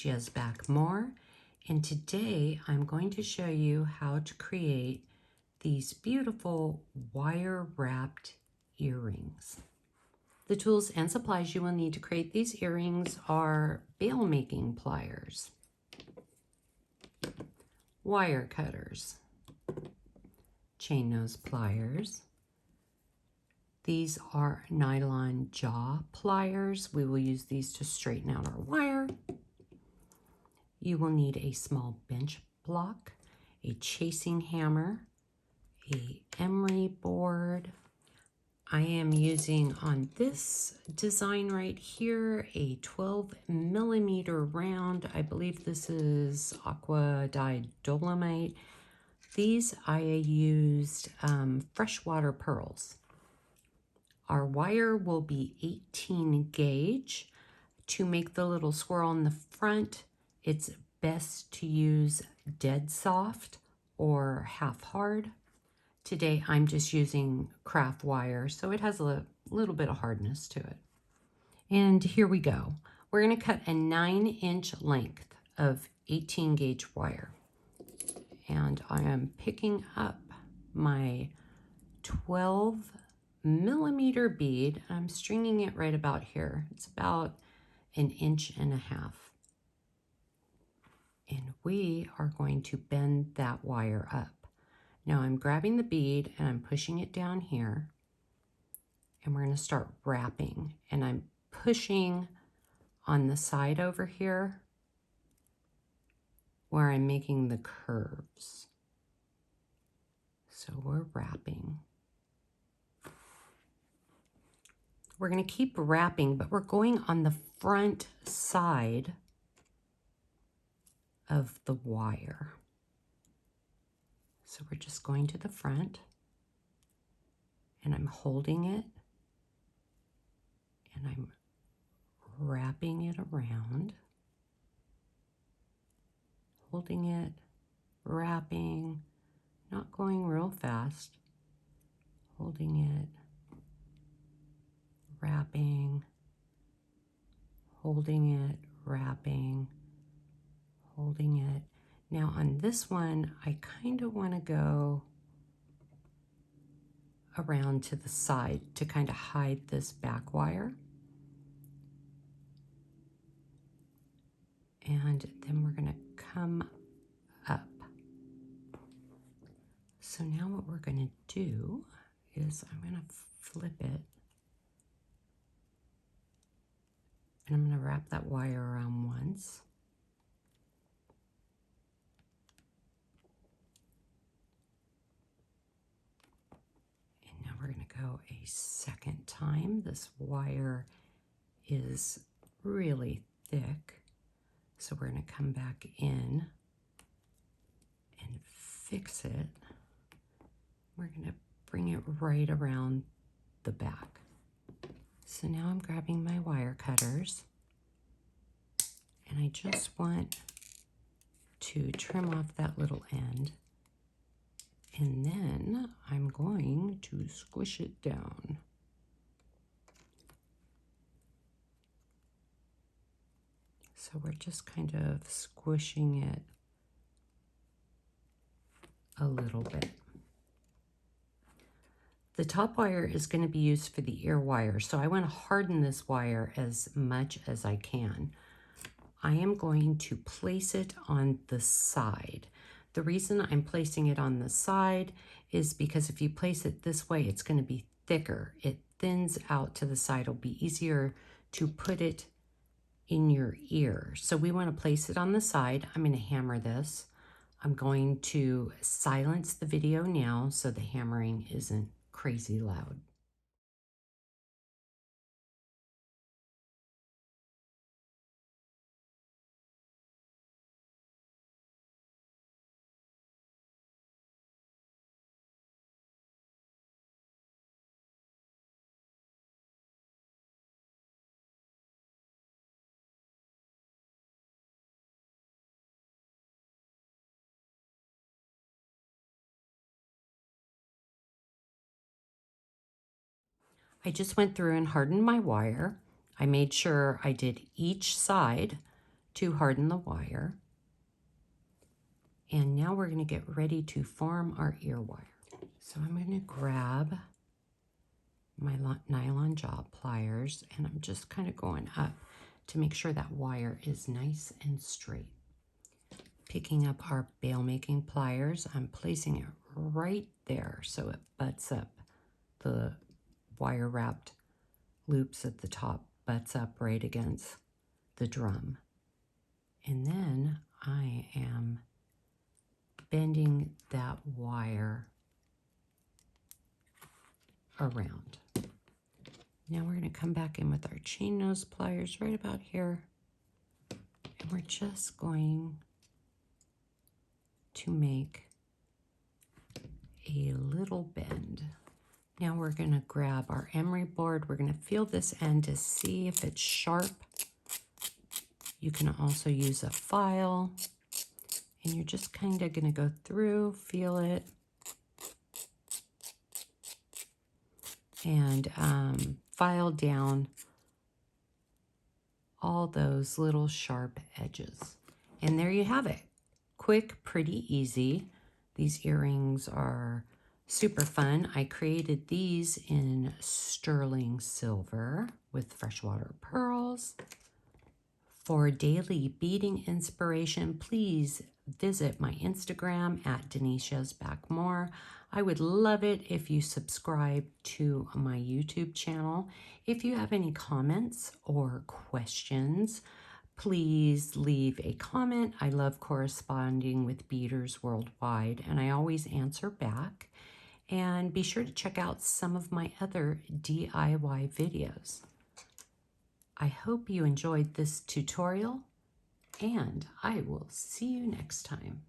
Denise Yezbak Moore, and today I'm going to show you how to create these beautiful wire-wrapped earrings. The tools and supplies you will need to create these earrings are bail making pliers, wire cutters, chain nose pliers. These are nylon jaw pliers. We will use these to straighten out our wire. You will need a small bench block, a chasing hammer, a emery board. I am using on this design right here a 12mm round. I believe this is aqua dyed dolomite. These I used freshwater pearls. Our wire will be 18 gauge. To make the little swirl in the front, it's best to use dead soft or half hard. Today I'm just using craft wire, so it has a little bit of hardness to it. And here we go. We're going to cut a 9-inch length of 18 gauge wire. And I am picking up my 12mm bead. I'm stringing it right about here. It's about 1.5 inches. And we are going to bend that wire up. Now I'm grabbing the bead and I'm pushing it down here, and we're going to start wrapping, and I'm pushing on the side over here where I'm making the curves. So we're wrapping. We're going to keep wrapping, but we're going on the front side of the wire. So we're just going to the front, and I'm holding it, and I'm wrapping it around, holding it, wrapping, not going real fast, holding it, wrapping, holding it, wrapping, holding it. Now on this one, I kind of want to go around to the side to kind of hide this back wire. And then we're going to come up. So now what we're going to do is I'm going to flip it, and I'm going to wrap that wire around once. And now we're going to go a second time. This wire is really thick, so we're going to come back in and fix it. We're going to bring it right around the back. So now I'm grabbing my wire cutters, and I just want to trim off that little end, and then I'm going to squish it down. So we're just kind of squishing it a little bit. The top wire is going to be used for the ear wire, so I want to harden this wire as much as I can. I am going to place it on the side. The reason I'm placing it on the side is because if you place it this way, it's going to be thicker. It thins out to the side. It'll be easier to put it in your ear. So we want to place it on the side. I'm going to hammer this. I'm going to silence the video now so the hammering isn't crazy loud. I just went through and hardened my wire. I made sure I did each side to harden the wire. And now we're going to get ready to form our ear wire. So I'm going to grab my nylon jaw pliers, and I'm just kind of going up to make sure that wire is nice and straight. Picking up our bail making pliers, I'm placing it right there so it butts up. The wire wrapped loops at the top butts up right against the drum. And then I am bending that wire around. Now we're going to come back in with our chain nose pliers right about here, and we're just going to make a little bend. Now we're going to grab our emery board. We're going to feel this end to see if it's sharp. You can also use a file, and you're just kind of going to go through, feel it, and file down all those little sharp edges. And there you have it. Quick, pretty easy. These earrings are super fun. I created these in sterling silver with freshwater pearls. For daily beading inspiration, please visit my Instagram at Denise Yezbak Moore. I would love it if you subscribe to my YouTube channel. If you have any comments or questions, please leave a comment. I love corresponding with beaders worldwide, and I always answer back. And be sure to check out some of my other DIY videos. I hope you enjoyed this tutorial, and I will see you next time.